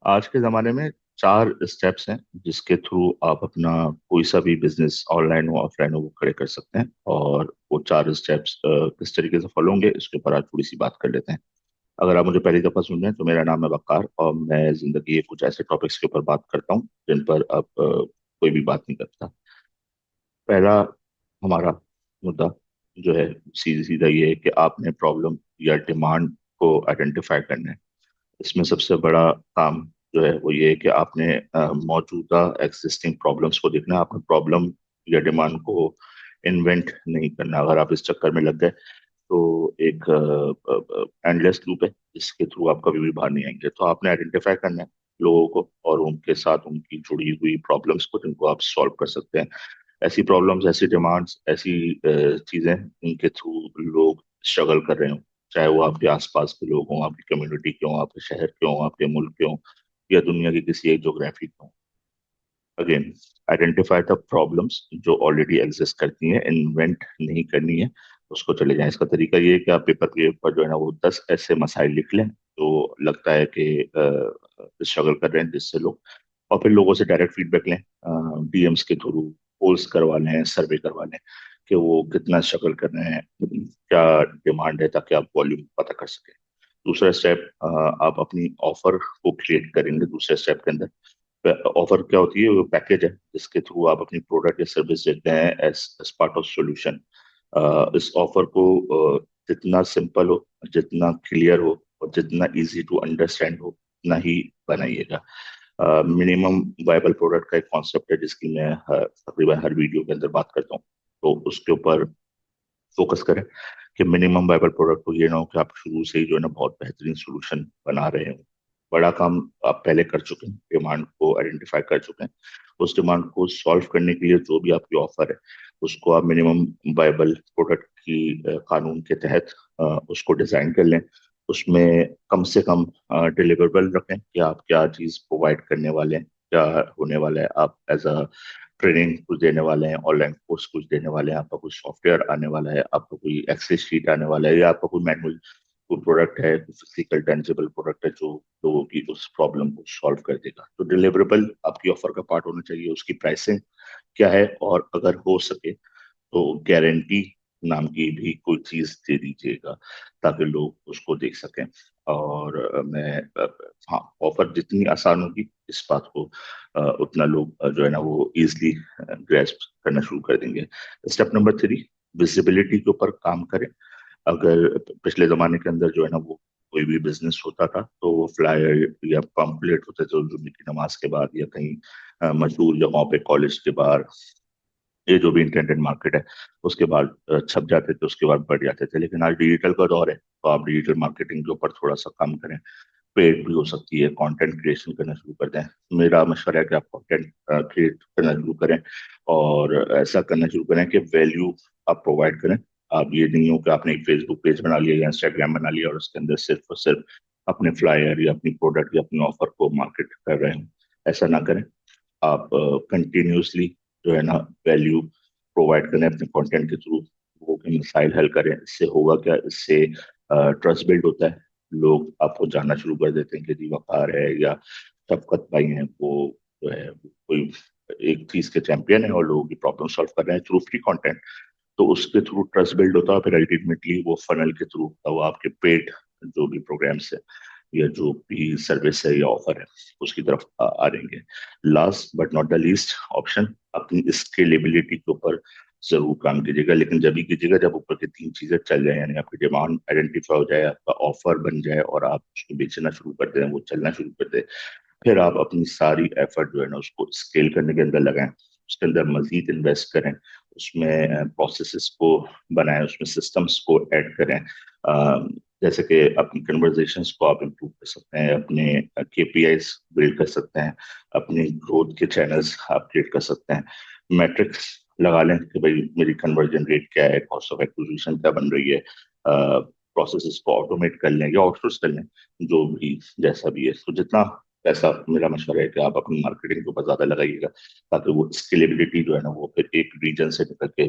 आज के ज़माने में चार स्टेप्स हैं जिसके थ्रू आप अपना कोई सा भी बिजनेस ऑनलाइन हो ऑफलाइन हो वो खड़े कर सकते हैं। और वो चार स्टेप्स किस तरीके से फॉलो होंगे इसके ऊपर आज थोड़ी सी बात कर लेते हैं। अगर आप मुझे पहली दफ़ा सुन रहे हैं तो मेरा नाम है वकार और मैं जिंदगी के कुछ ऐसे टॉपिक्स के ऊपर बात करता हूँ जिन पर अब कोई भी बात नहीं करता। पहला हमारा मुद्दा जो है सीधी सीधा ये है कि आपने प्रॉब्लम या डिमांड को आइडेंटिफाई करना है। इसमें सबसे बड़ा काम जो है वो ये है कि आपने मौजूदा एग्जिस्टिंग प्रॉब्लम्स को देखना है। आपने प्रॉब्लम या डिमांड को इन्वेंट नहीं करना। अगर आप इस चक्कर में लग गए तो एक एंडलेस लूप है जिसके थ्रू आप कभी भी बाहर नहीं आएंगे। तो आपने आइडेंटिफाई करना है लोगों को और उनके साथ उनकी जुड़ी हुई प्रॉब्लम्स को जिनको आप सॉल्व कर सकते हैं। ऐसी प्रॉब्लम्स, ऐसी डिमांड्स, ऐसी चीजें इनके थ्रू लोग स्ट्रगल कर रहे हो, चाहे वो आपके आसपास के लोग हों, आपकी कम्युनिटी के हों, आपके शहर के हों, आपके मुल्क के हों, या दुनिया की किसी एक जोग्राफी के हों। अगेन, आइडेंटिफाई द प्रॉब्लम्स जो ऑलरेडी एग्जिस्ट करती हैं, इन्वेंट नहीं करनी है। उसको चले जाएं। इसका तरीका ये है कि आप पेपर के ऊपर जो है ना वो 10 ऐसे मसाइल लिख लें तो लगता है कि स्ट्रगल कर रहे हैं जिससे लोग, और फिर लोगों से डायरेक्ट फीडबैक लें, डीएम्स के थ्रू पोल्स करवा लें, सर्वे करवा लें कि वो कितना स्ट्रगल कर रहे हैं, क्या डिमांड है, ताकि आप वॉल्यूम पता कर सकें। दूसरा स्टेप, आप अपनी ऑफर को क्रिएट करेंगे। दूसरे स्टेप के अंदर ऑफर क्या होती है, वो पैकेज है जिसके थ्रू आप अपनी प्रोडक्ट या सर्विस देते हैं as as part of solution. इस ऑफर को जितना सिंपल हो, जितना क्लियर हो और जितना इजी टू अंडरस्टैंड हो उतना ही बनाइएगा। मिनिमम वायबल प्रोडक्ट का एक कॉन्सेप्ट है जिसकी मैं तकरीबन हर वीडियो के अंदर बात करता हूँ। तो उसके ऊपर फोकस करें कि मिनिमम वायबल प्रोडक्ट को ये ना हो कि आप शुरू से ही जो है ना बहुत बेहतरीन सोल्यूशन बना रहे हो। बड़ा काम आप पहले कर चुके हैं, डिमांड को आइडेंटिफाई कर चुके हैं। उस डिमांड को सॉल्व करने के लिए जो भी आपकी ऑफर है उसको आप मिनिमम वायबल प्रोडक्ट की कानून के तहत उसको डिजाइन कर लें। उसमें कम से कम डिलीवरेबल रखें कि आप क्या चीज़ प्रोवाइड करने वाले हैं, क्या होने वाला है। आप एज अ ट्रेनिंग कुछ देने वाले हैं, ऑनलाइन कोर्स कुछ देने वाले हैं, आपका कुछ सॉफ्टवेयर आने वाला है, आपका कोई एक्सेस शीट आने वाला है, या आपका कोई मैनुअल, कोई प्रोडक्ट है, कोई फिजिकल टेंजिबल प्रोडक्ट है जो लोगों की उस प्रॉब्लम को सॉल्व कर देगा। तो डिलीवरेबल आपकी ऑफर का पार्ट होना चाहिए। उसकी प्राइसिंग क्या है, और अगर हो सके तो गारंटी नाम की भी कोई चीज दे दीजिएगा ताकि लोग उसको देख सकें। और हाँ, ऑफर जितनी आसान होगी इस बात को उतना लोग जो है ना वो इजिली ग्रेस्प करना शुरू कर देंगे। स्टेप नंबर 3, विजिबिलिटी के ऊपर काम करें। अगर पिछले जमाने के अंदर जो है ना वो कोई भी बिजनेस होता था तो वो फ्लायर या पंपलेट होते थे जो जुम्मे की नमाज के बाद या कहीं मशहूर जगहों पे, कॉलेज के बाहर, ये जो भी इंटेंडेड मार्केट है उसके बाद छप जाते थे, उसके बाद बढ़ जाते थे। लेकिन आज डिजिटल का दौर है तो आप डिजिटल मार्केटिंग के ऊपर थोड़ा सा काम करें। पेड भी हो सकती है, कंटेंट क्रिएशन करना शुरू कर दें। मेरा मशवरा है कि आप कंटेंट क्रिएट करना शुरू करें और ऐसा करना शुरू करें कि वैल्यू आप प्रोवाइड करें। आप ये नहीं हो कि आपने एक फेसबुक पेज बना लिया या इंस्टाग्राम बना लिया और उसके अंदर सिर्फ और सिर्फ अपने फ्लायर या अपनी प्रोडक्ट या अपने ऑफर को मार्केट कर रहे हैं। ऐसा ना करें। आप कंटिन्यूसली जो है ना वैल्यू प्रोवाइड करें अपने कंटेंट के थ्रू, लोगों के मसाइल हल करें। इससे होगा क्या, इससे ट्रस्ट बिल्ड होता है। लोग आपको जानना शुरू कर देते हैं कि जी वकार है या शफकत भाई हैं, वो जो है वो कोई एक चीज के चैंपियन है और लोगों की प्रॉब्लम सॉल्व कर रहे हैं थ्रू फ्री कंटेंट। तो उसके थ्रू ट्रस्ट बिल्ड होता है, फिर अल्टीमेटली वो फनल के थ्रू वो आपके पेड जो भी प्रोग्राम्स है या जो भी सर्विस है या ऑफर है उसकी तरफ आ रहेंगे। Last but not the least option, अपनी स्केलेबिलिटी के ऊपर जरूर काम कीजिएगा, लेकिन जब भी कीजिएगा जब ऊपर की तीन चीजें चल जाए, यानी आपकी डिमांड आइडेंटिफाई हो जाए, आपका ऑफर बन जाए और आप उसको बेचना शुरू कर दें, वो चलना शुरू कर दे। फिर आप अपनी सारी एफर्ट जो है ना उसको स्केल करने के अंदर लगाएं, उसके अंदर मजीद इन्वेस्ट करें, उसमें प्रोसेसेस को बनाएं, उसमें सिस्टम्स को ऐड करें। अ, जैसे कि अपनी कन्वर्जेशंस को आप इम्प्रूव कर सकते हैं, अपने केपीआईज बिल्ड कर सकते हैं, अपनी ग्रोथ के चैनल्स आप क्रिएट कर सकते हैं। मैट्रिक्स लगा लें कि भाई मेरी कन्वर्जन रेट क्या है, कॉस्ट ऑफ एक्विजिशन क्या बन रही है। प्रोसेसेस को ऑटोमेट कर लें या आउटसोर्स कर लें, जो भी जैसा भी है। तो जितना पैसा, मेरा मशवरा है कि आप अपनी मार्केटिंग के ऊपर ज्यादा लगाइएगा ताकि वो स्केलेबिलिटी जो है ना वो फिर एक रीजन से निकल के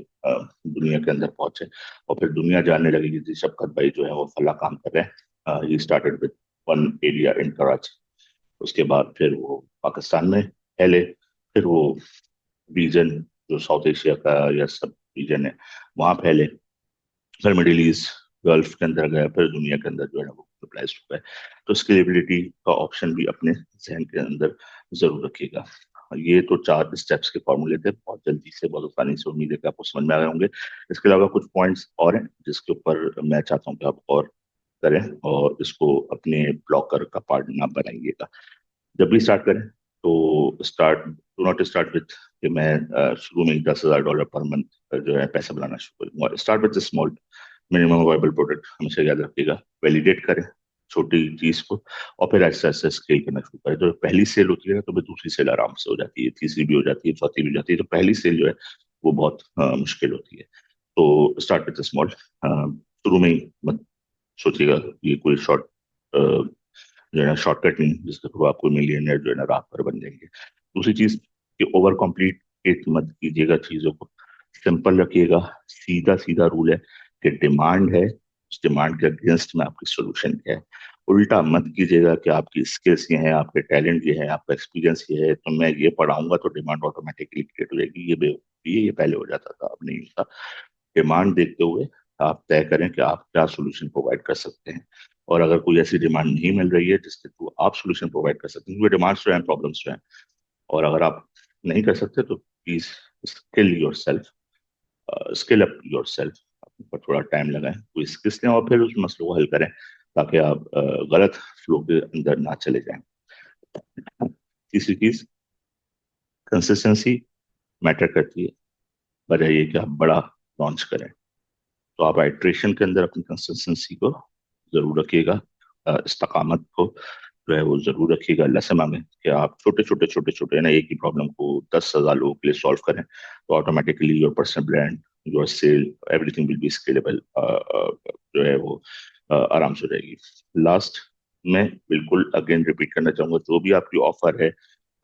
दुनिया के अंदर पहुंचे और फिर दुनिया जानने लगेगी कि शफकत भाई जो है वो फला काम कर रहे हैं। He started with one area in Karachi. उसके बाद फिर वो पाकिस्तान में फैले, फिर वो रीजन जो साउथ एशिया का या सब रीजन है वहाँ फैले, फिर मिडिल ईस्ट गल्फ के अंदर गया, फिर दुनिया के अंदर जो है वो ग्लोबलाइज हुआ है। तो स्केलेबिलिटी का ऑप्शन भी अपने जहन के अंदर जरूर रखिएगा। ये तो चार स्टेप्स के फॉर्मूले थे, बहुत जल्दी से बहुत आसानी से, उम्मीद है कि आपको समझ में आ गए होंगे। इसके अलावा कुछ पॉइंट्स और हैं जिसके ऊपर मैं चाहता हूँ कि आप और करें और इसको अपने ब्लॉकर का पार्ट ना बनाइएगा। जब भी स्टार्ट करें तो start do not start with कि मैं शुरू में ही $10,000 पर मंथ जो है पैसा बनाना शुरू करूंगा। Start with small minimum viable product, हमेशा याद रखिएगा। वैलिडेट करें छोटी चीज को, और फिर ऐसा ऐसा स्केल करना शुरू करें। तो पहली सेल होती है तो फिर दूसरी सेल आराम से हो जाती है, तीसरी भी हो जाती है, चौथी भी हो जाती है। तो पहली सेल जो है वो बहुत मुश्किल होती है। तो स्टार्ट विथ स्मॉल, शुरू में ही मत सोचिएगा ये कोई शॉर्ट जो है ना शॉर्टकट नहीं जिसके थ्रू आपको मिलियनर जो है ना रात भर बन जाएंगे। दूसरी चीज कि ओवर कॉम्प्लिकेट मत कीजिएगा चीजों को, सिंपल रखिएगा। सीधा सीधा रूल है कि डिमांड है, उस डिमांड के अगेंस्ट में आपकी सोल्यूशन क्या है। उल्टा मत कीजिएगा कि आपकी स्किल्स ये हैं, आपके टैलेंट ये है, आपका एक्सपीरियंस ये है, तो मैं ये पढ़ाऊंगा तो डिमांड ऑटोमेटिकली क्रिएट हो जाएगी। ये बेवकूफी है, ये पहले हो जाता था, अब नहीं होता। डिमांड देखते हुए आप तय करें कि आप क्या सोल्यूशन प्रोवाइड कर सकते हैं। और अगर कोई ऐसी डिमांड नहीं मिल रही है जिसके थ्रू आप सोल्यूशन प्रोवाइड कर सकते हैं, क्योंकि डिमांड्स जो हैं प्रॉब्लम्स जो हैं, और अगर आप नहीं कर सकते तो please skill your self, skill up your self. पर थोड़ा टाइम लगाएं, कोई स्किल्स लें और फिर उस मसले को हल करें, ताकि आप गलत फ्लो के अंदर ना चले जाएं। तीसरी चीज, कंसिस्टेंसी मैटर करती है। वजह ये कि आप बड़ा लॉन्च करें तो आप आइट्रेशन के अंदर अपनी कंसिस्टेंसी को जरूर रखिएगा, इस्तकामत को जो है वो जरूर रखिएगा। अल्लाह से मांगे कि आप छोटे छोटे छोटे छोटे ना एक ही प्रॉब्लम को 10,000 लोगों के लिए सॉल्व करें, तो automatically your personal brand, your sale, everything will be scalable, जो है वो आराम से हो जाएगी। लास्ट में बिल्कुल अगेन रिपीट करना चाहूंगा, जो भी आपकी ऑफर है,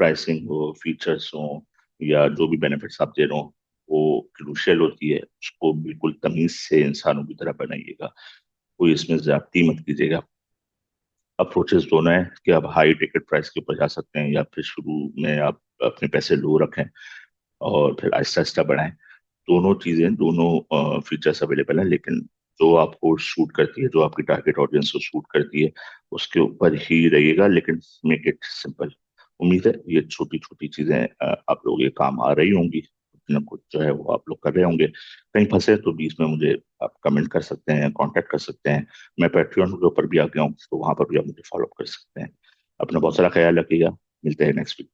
प्राइसिंग हो, फीचर्स हो, या जो भी बेनिफिट्स आप दे रहे हो, वो क्रूशियल होती है, उसको बिल्कुल तमीज से इंसानों की तरह बनाइएगा। कोई इसमें ज्यादती मत कीजिएगा। अप्रोचेस दोनों है कि आप हाई टिकट प्राइस के ऊपर जा सकते हैं, या फिर शुरू में आप अपने पैसे लो रखें और फिर आहिस्ता आहिस्ता बढ़ाएं। दोनों चीजें, दोनों फीचर्स अवेलेबल हैं, लेकिन जो आपको सूट करती है, जो आपकी टारगेट ऑडियंस को सूट करती है, उसके ऊपर ही रहिएगा, लेकिन मेक इट सिंपल। उम्मीद है ये छोटी छोटी चीजें आप लोगों के काम आ रही होंगी, कुछ ना कुछ जो है वो आप लोग कर रहे होंगे। कहीं फंसे तो बीच में मुझे आप कमेंट कर सकते हैं, कांटेक्ट कर सकते हैं। मैं पैट्रियन के ऊपर भी आ गया हूँ, तो वहां पर भी आप मुझे फॉलो कर सकते हैं। अपना बहुत सारा ख्याल रखिएगा, मिलते हैं नेक्स्ट वीक।